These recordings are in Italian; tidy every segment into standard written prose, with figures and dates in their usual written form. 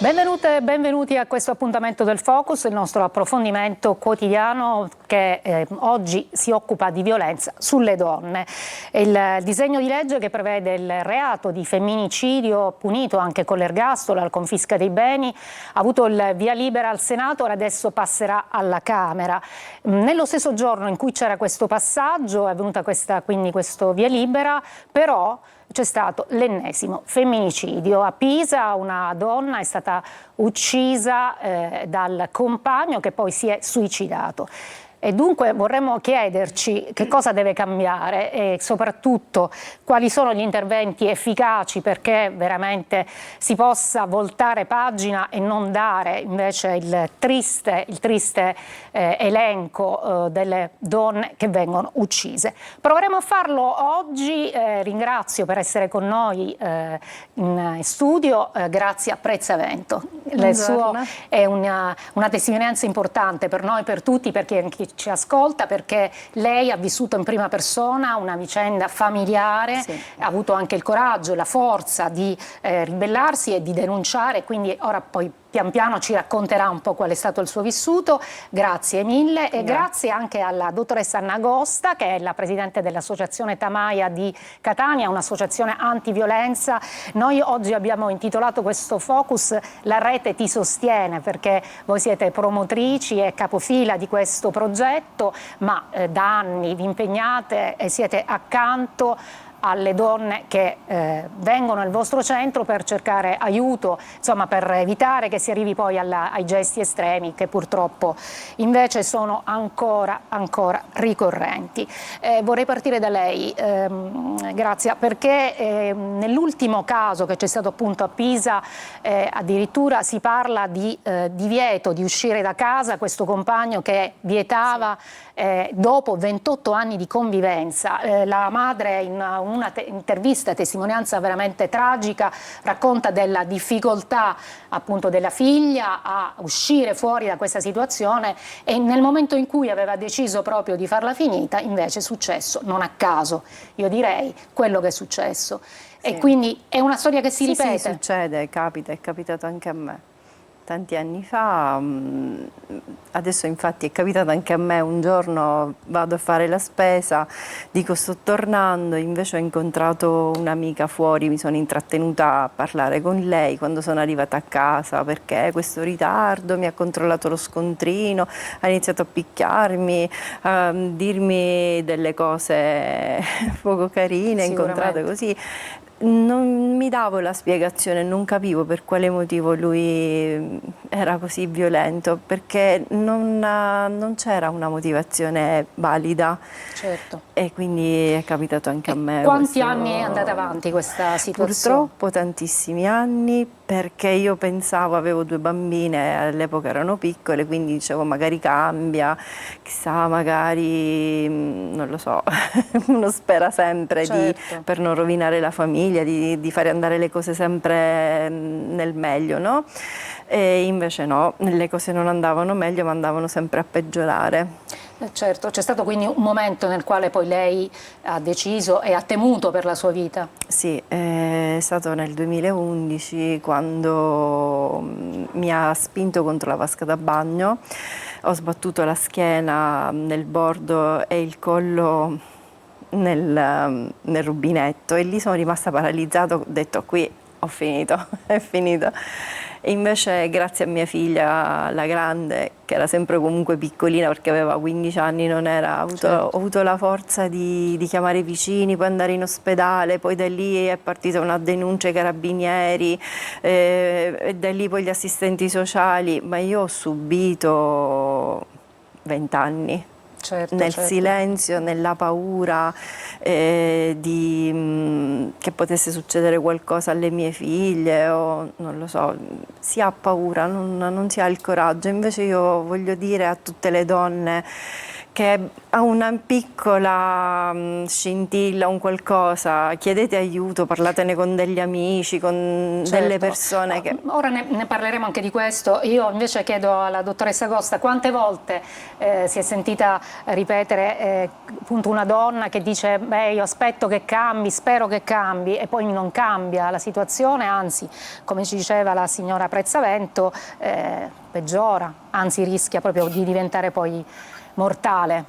Benvenute e benvenuti a questo appuntamento del Focus, il nostro approfondimento quotidiano che oggi si occupa di violenza sulle donne. Il disegno di legge che prevede il reato di femminicidio punito anche con l'ergastolo, la confisca dei beni, ha avuto il via libera al Senato, ora adesso passerà alla Camera. Nello stesso giorno in cui c'era questo passaggio è avvenuta quindi questo via libera, però c'è stato l'ennesimo femminicidio. A Pisa una donna è stata uccisa dal compagno che poi si è suicidato. E dunque vorremmo chiederci che cosa deve cambiare e soprattutto quali sono gli interventi efficaci perché veramente si possa voltare pagina e non dare invece il triste elenco delle donne che vengono uccise. Proveremo a farlo oggi, ringrazio per essere con noi in studio, Grazia Prezzavento. Il suo è una testimonianza importante per noi, per tutti, perché ci ascolta, perché lei ha vissuto in prima persona una vicenda familiare, sì. Ha avuto anche il coraggio e la forza di ribellarsi e di denunciare, quindi ora poi pian piano ci racconterà un po' qual è stato il suo vissuto. Grazie mille e grazie anche alla dottoressa Anna Agosta, che è la presidente dell'associazione Tamaia di Catania, un'associazione antiviolenza. Noi oggi abbiamo intitolato questo focus "La rete ti sostiene", perché voi siete promotrici e capofila di questo progetto, ma da anni vi impegnate e siete accanto alle donne che vengono al vostro centro per cercare aiuto, insomma per evitare che si arrivi poi ai gesti estremi che purtroppo invece sono ancora ricorrenti. Vorrei partire da lei, Grazia, perché nell'ultimo caso che c'è stato appunto a Pisa addirittura si parla di divieto di uscire da casa, questo compagno che vietava dopo 28 anni di convivenza. La madre in una intervista, testimonianza veramente tragica, racconta della difficoltà appunto della figlia a uscire fuori da questa situazione e nel momento in cui aveva deciso proprio di farla finita invece è successo, non a caso, io direi, quello che è successo. Sì. E quindi è una storia che si ripete. Sì, succede, capita, è capitato anche a me. Tanti anni fa, adesso infatti è capitato anche a me, un giorno vado a fare la spesa, dico sto tornando, invece ho incontrato un'amica fuori, mi sono intrattenuta a parlare con lei quando sono arrivata a casa, perché questo ritardo, mi ha controllato lo scontrino, ha iniziato a picchiarmi, a dirmi delle cose poco carine, incontrate così. Non mi davo la spiegazione, non capivo per quale motivo lui era così violento, perché non c'era una motivazione valida. Certo. E quindi è capitato anche a me. Quanti anni è andata avanti questa situazione? Purtroppo tantissimi anni, perché io pensavo, avevo 2 bambine, all'epoca erano piccole, quindi dicevo magari cambia, chissà, magari, non lo so, uno spera sempre per non rovinare la famiglia, di fare andare le cose sempre nel meglio, no? E invece no, le cose non andavano meglio, ma andavano sempre a peggiorare. Certo, c'è stato quindi un momento nel quale poi lei ha deciso e ha temuto per la sua vita. Sì, è stato nel 2011 quando mi ha spinto contro la vasca da bagno, ho sbattuto la schiena nel bordo e il collo nel rubinetto e lì sono rimasta paralizzata, ho detto qui ho finito, è finito. E invece grazie a mia figlia, la grande, che era sempre comunque piccolina perché aveva 15 anni, non era, ho avuto la forza di chiamare i vicini, poi andare in ospedale, poi da lì è partita una denuncia ai carabinieri, e da lì poi gli assistenti sociali, ma io ho subito 20 anni. Nel silenzio, nella paura che potesse succedere qualcosa alle mie figlie o non lo so, si ha paura, non si ha il coraggio. Invece io voglio dire a tutte le donne che ha una piccola scintilla, un qualcosa, chiedete aiuto, parlatene con degli amici, con delle persone che... Ora ne parleremo anche di questo. Io invece chiedo alla dottoressa Costa quante volte si è sentita ripetere appunto una donna che dice beh, io aspetto che cambi, spero che cambi, e poi non cambia la situazione, anzi, come ci diceva la signora Prezzavento, peggiora, anzi rischia proprio di diventare poi mortale.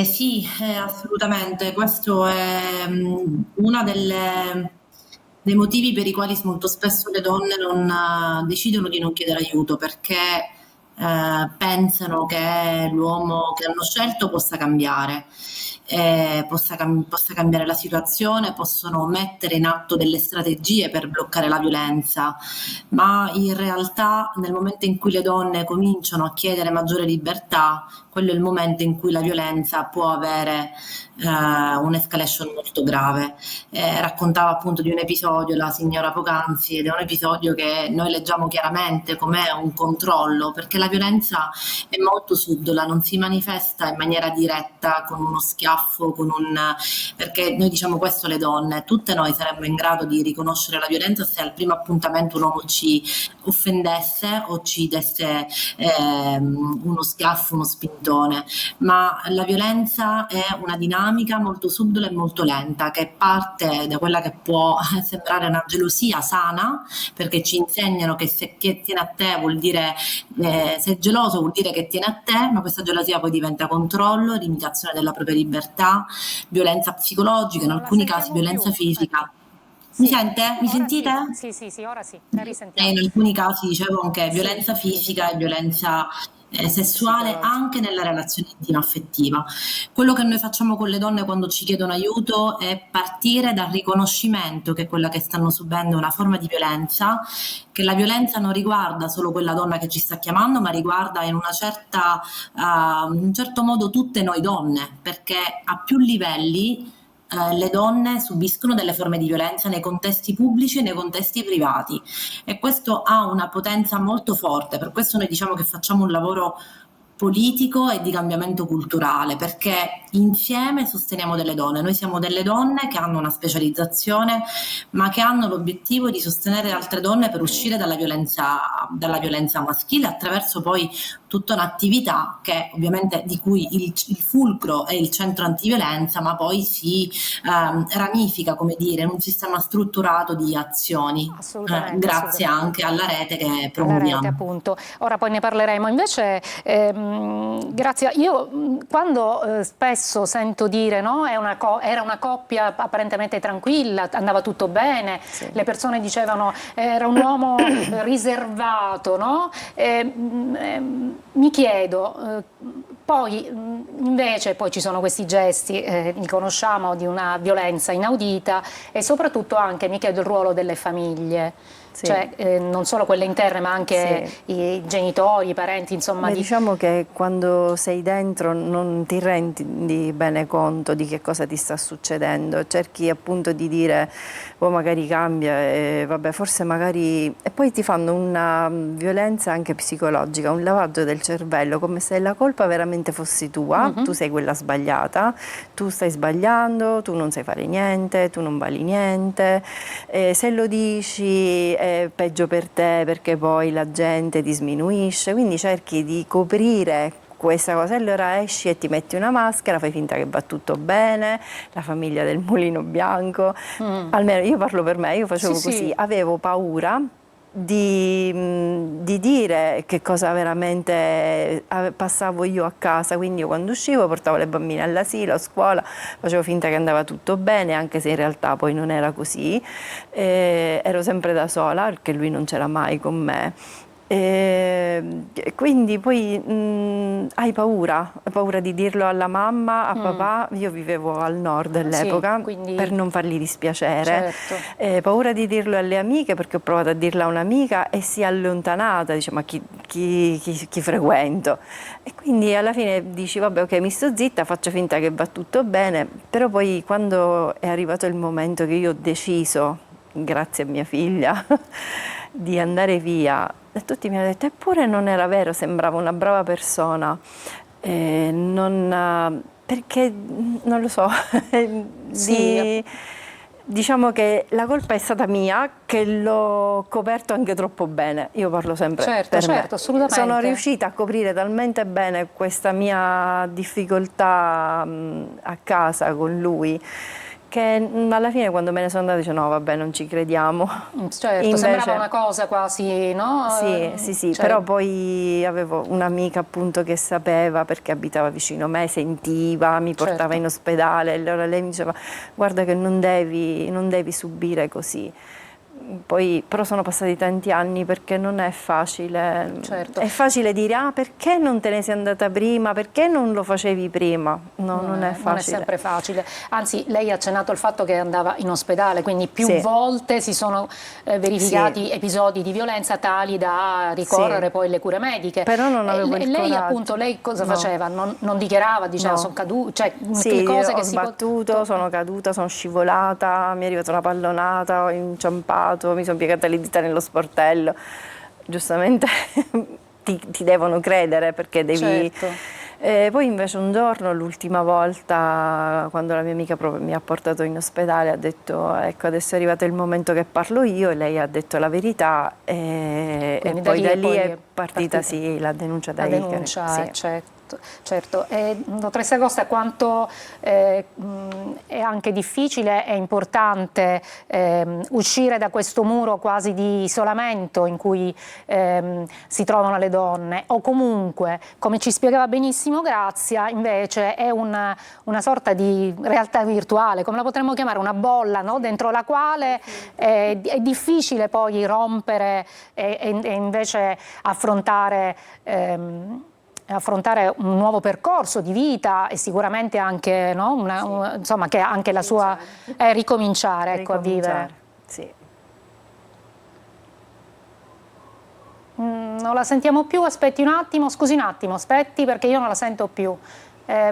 Sì, assolutamente. Questo è uno dei motivi per i quali molto spesso le donne non decidono di non chiedere aiuto, perché pensano che l'uomo che hanno scelto possa cambiare, possa cambiare la situazione, possono mettere in atto delle strategie per bloccare la violenza, ma in realtà nel momento in cui le donne cominciano a chiedere maggiore libertà, quello è il momento in cui la violenza può avere un'escalation molto grave. Raccontava appunto di un episodio la signora poc'anzi, ed è un episodio che noi leggiamo chiaramente come un controllo, perché la violenza è molto subdola, non si manifesta in maniera diretta con uno schiaffo, perché noi diciamo questo alle donne, tutte noi saremmo in grado di riconoscere la violenza se al primo appuntamento un uomo ci offendesse o ci desse uno schiaffo, uno spintone, ma la violenza è una dinamica molto subdola e molto lenta, che parte da quella che può sembrare una gelosia sana, perché ci insegnano che se chi tiene a te vuol dire, sei geloso vuol dire che tiene a te, ma questa gelosia poi diventa controllo, limitazione della propria libertà, violenza psicologica, in alcuni casi violenza fisica. Mi sente? Mi sentite? Sì, ora sì, la risentiamo. In alcuni casi dicevo anche violenza fisica e violenza sessuale anche nella relazione intima affettiva. Quello che noi facciamo con le donne quando ci chiedono aiuto è partire dal riconoscimento che quella che stanno subendo è una forma di violenza, che la violenza non riguarda solo quella donna che ci sta chiamando, ma riguarda in un certo modo tutte noi donne, perché a più livelli le donne subiscono delle forme di violenza nei contesti pubblici e nei contesti privati, e questo ha una potenza molto forte. Per questo noi diciamo che facciamo un lavoro politico e di cambiamento culturale, perché insieme sosteniamo delle donne. Noi siamo delle donne che hanno una specializzazione, ma che hanno l'obiettivo di sostenere altre donne per uscire dalla violenza maschile, attraverso poi tutta un'attività che ovviamente di cui il fulcro è il centro antiviolenza, ma poi si ramifica, come dire, in un sistema strutturato di azioni, grazie anche alla rete che promuoviamo. Alla rete, appunto. Ora poi ne parleremo. Invece, grazie. Io quando spesso sento dire no, era una coppia apparentemente tranquilla, andava tutto bene, sì. Le persone dicevano era un uomo riservato, no? Mi chiedo, poi invece poi ci sono questi gesti, li conosciamo, di una violenza inaudita, e soprattutto anche mi chiedo il ruolo delle famiglie. Sì. Cioè non solo quelle interne, ma anche sì. I genitori, i parenti, insomma. Beh, diciamo che quando sei dentro non ti rendi bene conto di che cosa ti sta succedendo, cerchi appunto di dire oh magari cambia e vabbè forse magari, e poi ti fanno una violenza anche psicologica, un lavaggio del cervello, come se la colpa veramente fossi tua, tu sei quella sbagliata, tu stai sbagliando, tu non sai fare niente, tu non vali niente, se lo dici è peggio per te perché poi la gente ti sminuisce, quindi cerchi di coprire questa cosa, allora esci e ti metti una maschera, fai finta che va tutto bene, la famiglia del mulino bianco, almeno io parlo per me, io facevo così, sì. Avevo paura di dire che cosa veramente passavo io a casa, quindi io quando uscivo portavo le bambine all'asilo, a scuola, facevo finta che andava tutto bene, anche se in realtà poi non era così, ero sempre da sola perché lui non c'era mai con me. Quindi poi hai paura di dirlo alla mamma, a papà. Io vivevo al nord all'epoca, sì, quindi... per non fargli dispiacere, certo. Paura di dirlo alle amiche perché ho provato a dirlo a un'amica e si è allontanata, dice ma chi frequento, e quindi alla fine dici vabbè ok, mi sto zitta, faccio finta che va tutto bene, però poi quando è arrivato il momento che io ho deciso, grazie a mia figlia, di andare via, E tutti mi hanno detto, eppure non era vero, sembrava una brava persona. Perché, non lo so, Sì. diciamo che la colpa è stata mia, che l'ho coperto anche troppo bene. Io parlo sempre Certo, per me. certo, assolutamente. Sono riuscita a coprire talmente bene questa mia difficoltà a casa con lui, che alla fine, quando me ne sono andata, dicevo no, vabbè, non ci crediamo. Certo, sembrava una cosa quasi, no? Sì, Cioè, però poi avevo un'amica appunto che sapeva, perché abitava vicino a me, sentiva, mi portava certo. in ospedale, allora lei mi diceva guarda che non devi subire così. Poi però sono passati tanti anni, perché non è facile. Certo. È facile dire perché non te ne sei andata prima, perché non lo facevi prima. No, non è facile. Non è sempre facile. Anzi, lei ha accennato al fatto che andava in ospedale, quindi più Sì. volte si sono verificati episodi di violenza tali da ricorrere poi alle cure mediche. Però non avevo il lei coraggio. Appunto, lei cosa No. faceva? Non dichiarava, diceva No. sono caduta, cioè Sì, le cose ho che sbattuto, sono caduta, sono scivolata, mi è arrivata una pallonata, ho inciampato, mi sono piegata le dita nello sportello. Giustamente ti devono credere, perché devi... Certo. Poi invece un giorno, l'ultima volta, quando la mia amica proprio mi ha portato in ospedale, ha detto ecco, adesso è arrivato il momento che parlo io, e lei ha detto la verità, e poi da lì è partita sì, la denuncia da la hacker. denuncia, Sì. certo. Dottoressa Costa, quanto è anche difficile e importante uscire da questo muro quasi di isolamento in cui si trovano le donne, o comunque, come ci spiegava benissimo Grazia, invece è una sorta di realtà virtuale, come la potremmo chiamare, una bolla, no? Dentro la quale è difficile poi rompere e invece affrontare un nuovo percorso di vita, e sicuramente anche, no? Insomma, che anche la sua ricominciare, ecco, a vivere. Sì. Non la sentiamo più, aspetti un attimo, scusi un attimo, aspetti, perché io non la sento più.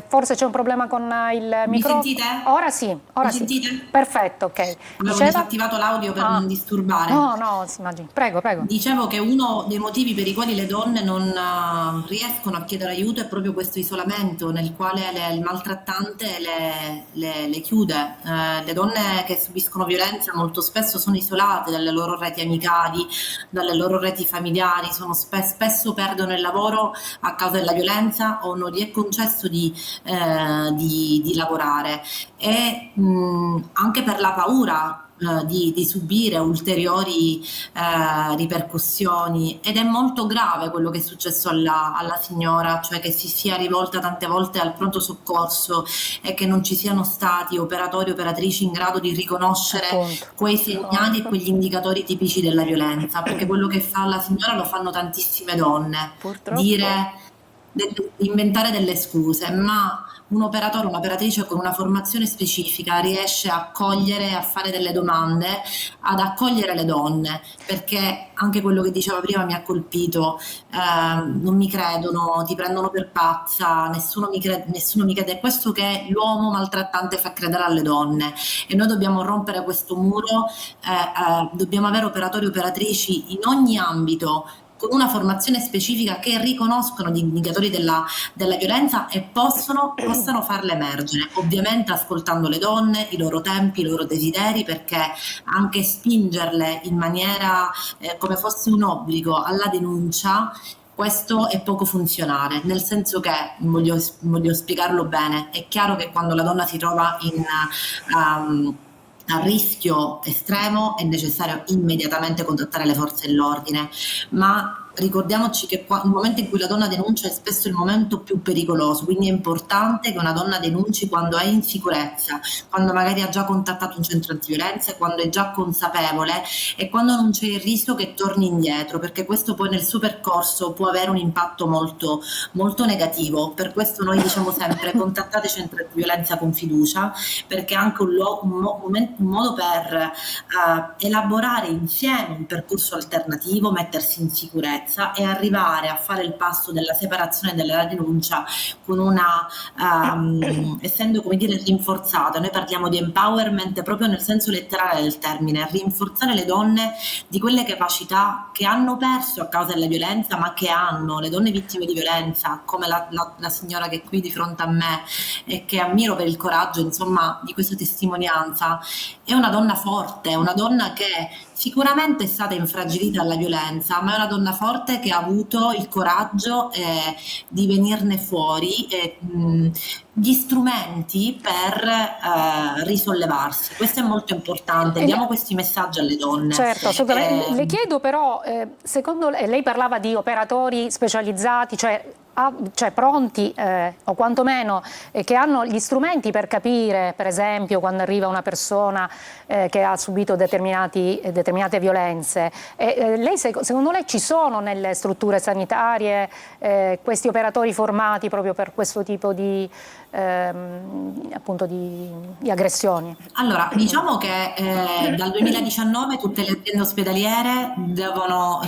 Forse c'è un problema con il microfono. Mi sentite? Ora sì, ora Mi sì. sentite? Perfetto, ok. Avevo Diceva? disattivato l'audio per non disturbare. No, si immagini. Prego. Dicevo che uno dei motivi per i quali le donne non riescono a chiedere aiuto è proprio questo isolamento nel quale il maltrattante le chiude. Le donne che subiscono violenza molto spesso sono isolate dalle loro reti amicali, dalle loro reti familiari, spesso perdono il lavoro a causa della violenza, o non gli è concesso di lavorare, e anche per la paura di subire ulteriori ripercussioni. Ed è molto grave quello che è successo alla signora, cioè che si sia rivolta tante volte al pronto soccorso e che non ci siano stati operatori, operatrici in grado di riconoscere quei segnali e quegli indicatori tipici della violenza, perché quello che fa la signora lo fanno tantissime donne. Purtroppo. Inventare delle scuse, ma un operatore, un'operatrice con una formazione specifica riesce a cogliere, a fare delle domande, ad accogliere le donne, perché anche quello che diceva prima mi ha colpito. Non mi credono, ti prendono per pazza, nessuno mi crede. È questo che l'uomo maltrattante fa credere alle donne, e noi dobbiamo rompere questo muro. Dobbiamo avere operatori e operatrici in ogni ambito, con una formazione specifica, che riconoscono gli indicatori della violenza e possano farle emergere, ovviamente ascoltando le donne, i loro tempi, i loro desideri, perché anche spingerle in maniera come fosse un obbligo alla denuncia, questo è poco funzionale, nel senso che, voglio spiegarlo bene, è chiaro che quando la donna si trova a rischio estremo è necessario immediatamente contattare le forze dell'ordine, ma ricordiamoci che il momento in cui la donna denuncia è spesso il momento più pericoloso, quindi è importante che una donna denunci quando è in sicurezza, quando magari ha già contattato un centro antiviolenza, quando è già consapevole e quando non c'è il rischio che torni indietro, perché questo poi nel suo percorso può avere un impatto molto, molto negativo. Per questo noi diciamo sempre: contattate i centri antiviolenza con fiducia, perché è anche un modo per elaborare insieme un percorso alternativo, mettersi in sicurezza sicurezza e arrivare a fare il passo della separazione e della denuncia con una, essendo come dire rinforzata. Noi parliamo di empowerment proprio nel senso letterale del termine, rinforzare le donne di quelle capacità che hanno perso a causa della violenza, ma che hanno, le donne vittime di violenza, come la signora che è qui di fronte a me e che ammiro per il coraggio, insomma, di questa testimonianza. È una donna forte, è una donna che sicuramente è stata infragilita dalla violenza, ma è una donna forte che ha avuto il coraggio di venirne fuori e gli strumenti per risollevarsi. Questo è molto importante, diamo questi messaggi alle donne. Certo, assolutamente. Le chiedo però, secondo lei parlava di operatori specializzati, cioè pronti o quantomeno che hanno gli strumenti per capire, per esempio, quando arriva una persona che ha subito determinate violenze. Lei, secondo lei ci sono nelle strutture sanitarie questi operatori formati proprio per questo tipo di, appunto di aggressioni? Allora, diciamo che dal 2019 tutte le aziende ospedaliere devono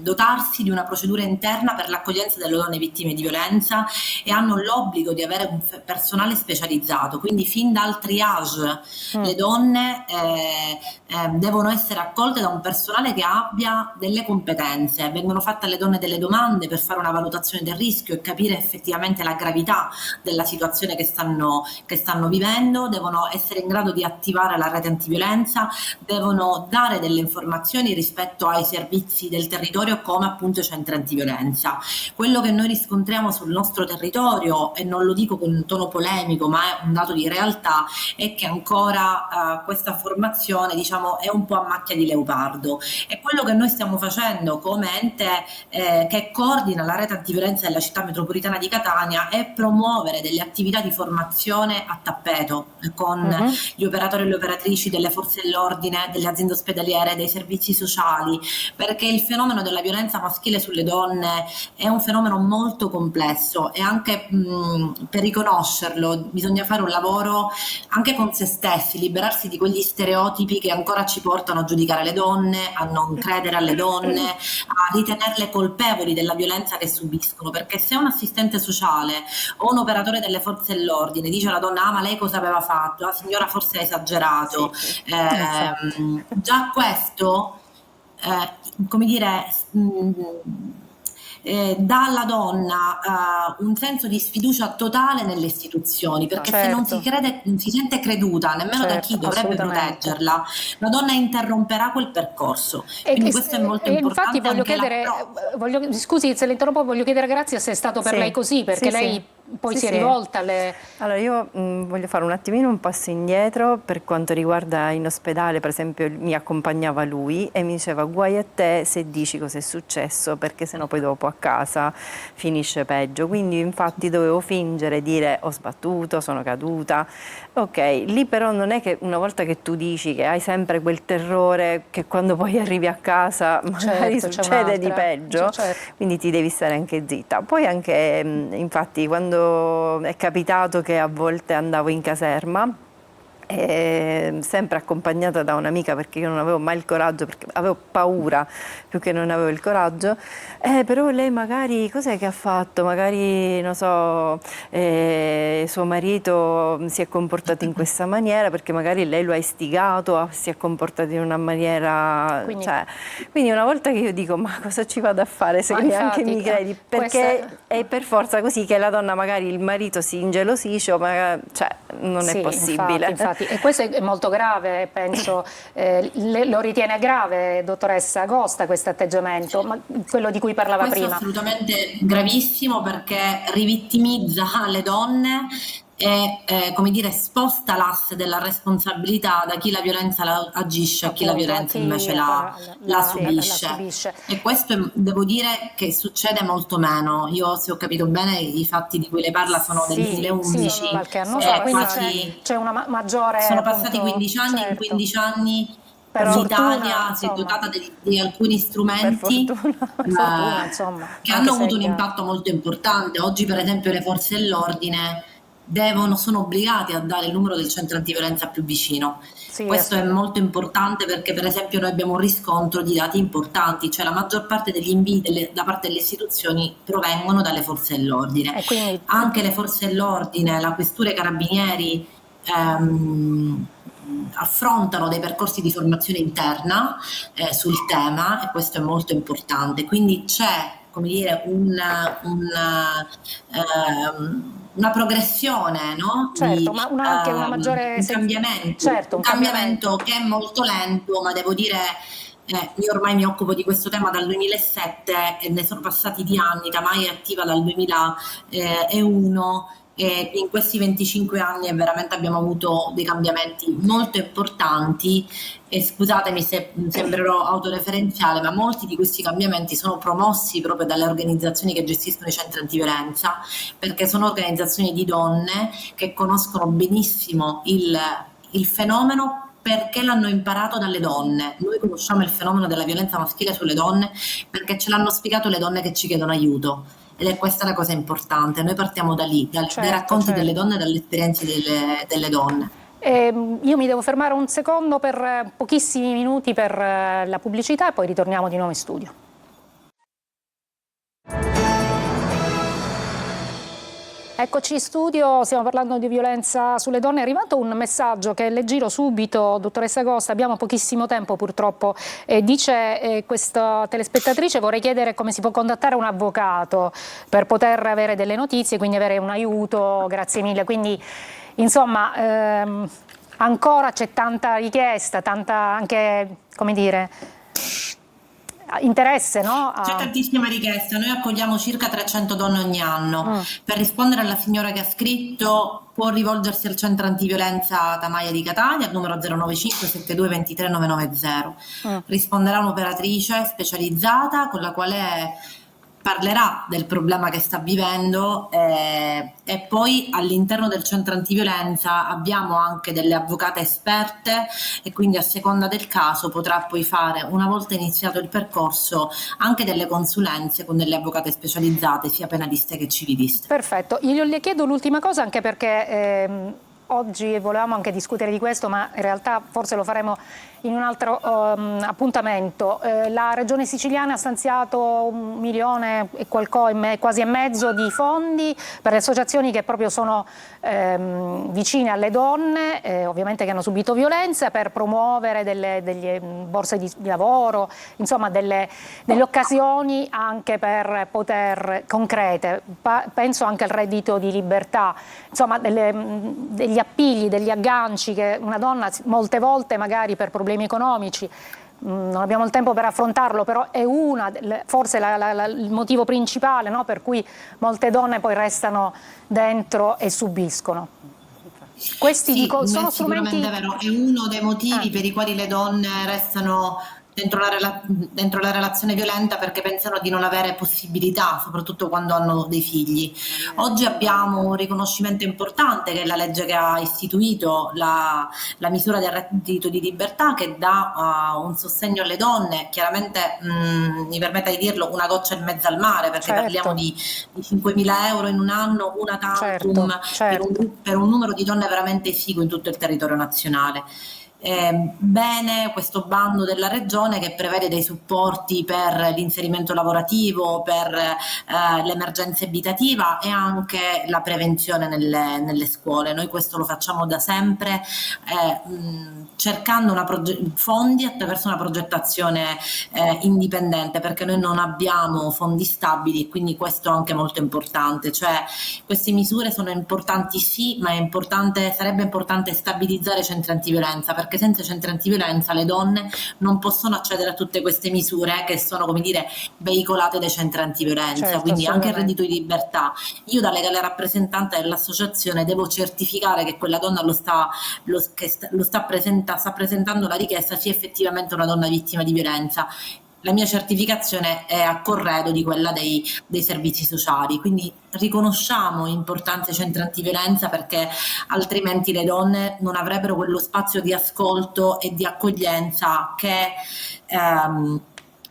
dotarsi di una procedura interna per l'accoglienza delle donne vittime di violenza e hanno l'obbligo di avere un personale specializzato, quindi fin dal triage le donne devono essere accolte da un personale che abbia delle competenze, vengono fatte alle donne delle domande per fare una valutazione del rischio e capire effettivamente la gravità della situazione che stanno vivendo, devono essere in grado di attivare la rete antiviolenza, devono dare delle informazioni rispetto ai servizi del territorio come appunto i centri antiviolenza. Quello che noi riscontriamo sul nostro territorio, e non lo dico con un tono polemico ma è un dato di realtà, è che ancora questa formazione diciamo è un po' a macchia di leopardo, e quello che noi stiamo facendo come ente che coordina la rete antiviolenza della città metropolitana di Catania è promuovere delle attività di formazione a tappeto con gli operatori e le operatrici delle forze dell'ordine, delle aziende ospedaliere, dei servizi sociali, perché il fenomeno della violenza maschile sulle donne è un fenomeno molto complesso e anche per riconoscerlo bisogna fare un lavoro anche con se stessi, liberarsi di quegli stereotipi che ancora ci portano a giudicare le donne, a non credere alle donne, a ritenerle colpevoli della violenza che subiscono, perché se un assistente sociale o un operatore delle forze dell'ordine dice alla donna ma lei cosa aveva fatto? La signora forse ha esagerato, già questo come dire dà alla donna un senso di sfiducia totale nelle istituzioni, perché se non si crede, non si sente creduta nemmeno da chi dovrebbe proteggerla, la donna interromperà quel percorso. Quindi questo è molto importante. Infatti voglio chiedere, scusi se le interrompo, voglio chiedere a Grazia se è stato per lei così, perché lei poi si è rivolta alle... Allora io voglio fare un attimino un passo indietro per quanto riguarda in ospedale. Per esempio mi accompagnava lui e mi diceva guai a te se dici cosa è successo, perché sennò poi dopo a casa finisce peggio. Quindi infatti dovevo fingere, dire ho sbattuto, sono caduta. Ok, lì però non è che una volta che tu dici che hai sempre quel terrore che quando poi arrivi a casa magari succede di peggio, quindi ti devi stare anche zitta. Poi anche infatti quando è capitato che a volte andavo in caserma, sempre accompagnata da un'amica, perché io non avevo mai il coraggio, perché avevo paura più che non avevo il coraggio, però lei magari cos'è che ha fatto? Magari non so, suo marito si è comportato in questa maniera perché magari lei lo ha istigato, si è comportato in una maniera, quindi una volta che io dico ma cosa ci vado a fare se neanche mi credi, perché è per forza così che la donna magari il marito si ingelosisce, ma non è possibile. Infatti. E questo è molto grave, penso, lo ritiene grave, dottoressa Agosta, questo atteggiamento, ma quello di cui parlava prima? Questo è assolutamente gravissimo, perché rivittimizza le donne e come dire sposta l'asse della responsabilità da chi la violenza agisce a chi la violenza invece la subisce. E questo devo dire che succede molto meno. Io, se ho capito bene, i fatti di cui lei parla sono del 2011, qualche anno fa, quindi c'è una maggiore, sono passati 15 anni, in 15 anni l'Italia si è dotata di alcuni strumenti fortuna, che hanno avuto un impatto molto importante. Oggi per esempio le forze dell'ordine sono obbligati a dare il numero del centro antiviolenza più vicino. Sì, Questo è molto importante perché per esempio noi abbiamo un riscontro di dati importanti, cioè la maggior parte degli invii da parte delle istituzioni provengono dalle forze dell'ordine. e quindi Anche le forze dell'ordine, la questura e i carabinieri ehm, affrontano dei percorsi di formazione interna sul tema e questo è molto importante. Quindi c'è, come dire, una progressione, no? certo, ma anche una maggiore certo, Un un cambiamento. cambiamento che è molto lento, ma devo dire, io ormai mi occupo di questo tema dal 2007 e ne sono passati di anni, Tamai è attiva dal 2001 e in questi 25 anni veramente abbiamo avuto dei cambiamenti molto importanti e scusatemi se sembrerò autoreferenziale, ma molti di questi cambiamenti sono promossi proprio dalle organizzazioni che gestiscono i centri antiviolenza, perché sono organizzazioni di donne che conoscono benissimo il fenomeno perché l'hanno imparato dalle donne. Noi conosciamo il fenomeno della violenza maschile sulle donne perché ce l'hanno spiegato le donne che ci chiedono aiuto. Ed è questa la cosa importante. Noi partiamo da lì, dai Certo, racconti certo. delle donne, dalle esperienze delle donne. Io mi devo fermare un secondo per pochissimi minuti per la pubblicità e poi ritorniamo di nuovo in studio. Eccoci in studio, stiamo parlando di violenza sulle donne. È arrivato un messaggio che le giro subito, dottoressa Costa, abbiamo pochissimo tempo purtroppo. Dice questa telespettatrice: vorrei chiedere come si può contattare un avvocato per poter avere delle notizie, quindi avere un aiuto, grazie mille. Quindi insomma ancora c'è tanta richiesta, tanta anche, come dire, interesse, no? C'è tantissima richiesta, noi accogliamo circa 300 donne ogni anno. Per rispondere alla signora che ha scritto può rivolgersi al centro antiviolenza Tamaia di Catania al numero 095 72 23 990. Risponderà un'operatrice specializzata con la quale parlerà del problema che sta vivendo e poi all'interno del centro antiviolenza abbiamo anche delle avvocate esperte e quindi a seconda del caso potrà poi fare, una volta iniziato il percorso, anche delle consulenze con delle avvocate specializzate sia penaliste che civiliste. Perfetto, io le chiedo l'ultima cosa anche perché oggi volevamo anche discutere di questo, ma in realtà forse lo faremo in un altro appuntamento. La Regione Siciliana ha stanziato 1 milione e quasi e mezzo di fondi per le associazioni che proprio sono vicine alle donne, ovviamente che hanno subito violenza, per promuovere delle borse di lavoro, insomma delle occasioni anche per poter concrete. Penso anche al reddito di libertà, insomma degli appigli, degli agganci che una donna molte volte magari per problemi economici non abbiamo il tempo per affrontarlo, però è forse il motivo principale, no, per cui molte donne poi restano dentro e subiscono. Questi sono strumenti. Sicuramente è vero, è uno dei motivi per i quali le donne restano dentro la relazione violenta, perché pensano di non avere possibilità, soprattutto quando hanno dei figli. Oggi abbiamo un riconoscimento importante, che è la legge che ha istituito la misura del reddito di libertà, che dà un sostegno alle donne. Chiaramente mi permetta di dirlo, una goccia in mezzo al mare, perché parliamo di 5.000 euro in un anno, una tantum, per un numero di donne veramente esiguo in tutto il territorio nazionale. Bene questo bando della Regione che prevede dei supporti per l'inserimento lavorativo, per l'emergenza abitativa e anche la prevenzione nelle scuole. Noi questo lo facciamo da sempre, cercando fondi attraverso una progettazione indipendente, perché noi non abbiamo fondi stabili, quindi questo è anche molto importante. Cioè, queste misure sono importanti sì, ma sarebbe importante stabilizzare i centri antiviolenza, perché senza centri antiviolenza le donne non possono accedere a tutte queste misure che sono, come dire, veicolate dai centri antiviolenza. Quindi anche il reddito di libertà. Io da legale rappresentante dell'associazione devo certificare che quella donna sta presentando la richiesta sia effettivamente una donna vittima di violenza. La mia certificazione è a corredo di quella dei servizi sociali, quindi riconosciamo l'importanza dei centri antiviolenza, perché altrimenti le donne non avrebbero quello spazio di ascolto e di accoglienza che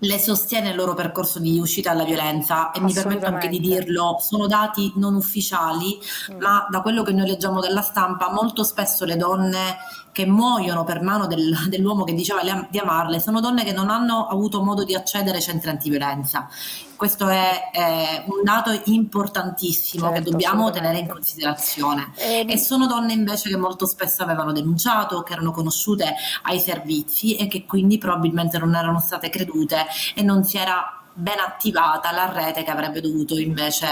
le sostiene il loro percorso di uscita dalla violenza e mi permetto anche di Assolutamente. dirlo, sono dati non ufficiali, ma da quello che noi leggiamo dalla stampa, molto spesso le donne che muoiono per mano dell'uomo che diceva di amarle sono donne che non hanno avuto modo di accedere ai centri antiviolenza. Questo è un dato importantissimo che Certo, dobbiamo tenere in assolutamente. considerazione. E Ehm, sono donne invece che molto spesso avevano denunciato, che erano conosciute ai servizi e che quindi probabilmente non erano state credute e non si era ben attivata la rete che avrebbe dovuto invece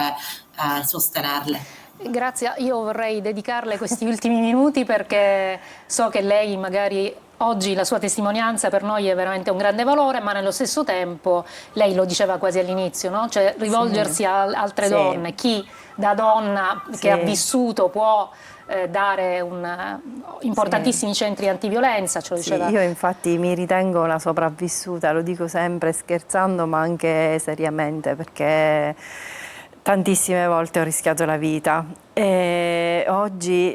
sostenerle. Grazie, io vorrei dedicarle questi ultimi minuti perché so che lei magari oggi la sua testimonianza per noi è veramente un grande valore, ma nello stesso tempo, lei lo diceva quasi all'inizio, no? Cioè Sì, rivolgersi a altre sì, donne, chi da donna che ha sì, vissuto può dare sì. importantissimi centri antiviolenza, ce lo Sì, diceva. io infatti mi ritengo una sopravvissuta, lo dico sempre scherzando ma anche seriamente perché tantissime volte ho rischiato la vita e oggi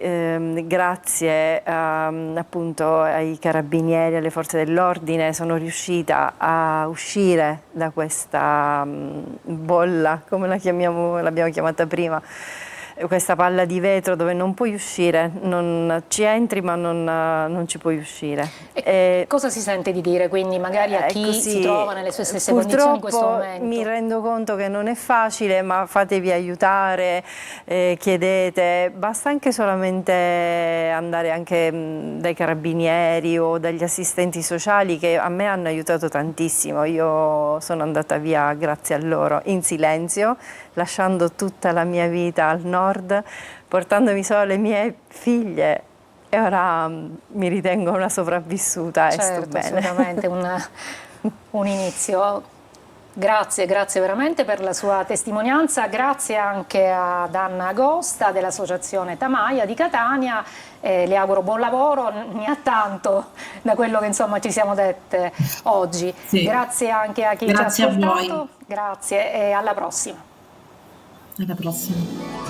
grazie appunto ai carabinieri, alle forze dell'ordine sono riuscita a uscire da questa bolla, come l'abbiamo chiamata prima, questa palla di vetro dove non puoi uscire, non ci entri ma non ci puoi uscire. E cosa si sente di dire quindi magari a È chi si così, trova nelle sue stesse condizioni in questo purtroppo mi momento? rendo conto che non è facile, ma fatevi aiutare, chiedete, basta anche solamente andare anche dai carabinieri o dagli assistenti sociali che a me hanno aiutato tantissimo, io sono andata via grazie a loro, in silenzio, lasciando tutta la mia vita al nord, portandomi solo le mie figlie. E ora mi ritengo una sopravvissuta e sto Certo, bene. assolutamente un inizio. Grazie, grazie veramente per la sua testimonianza, grazie anche ad Anna Agosta dell'Associazione Tamaia di Catania, le auguro buon lavoro, ne ha tanto da quello che insomma ci siamo dette oggi. Sì, Grazie anche a chi ci ha grazie a voi. ascoltato, grazie e alla prossima. Alla prossima.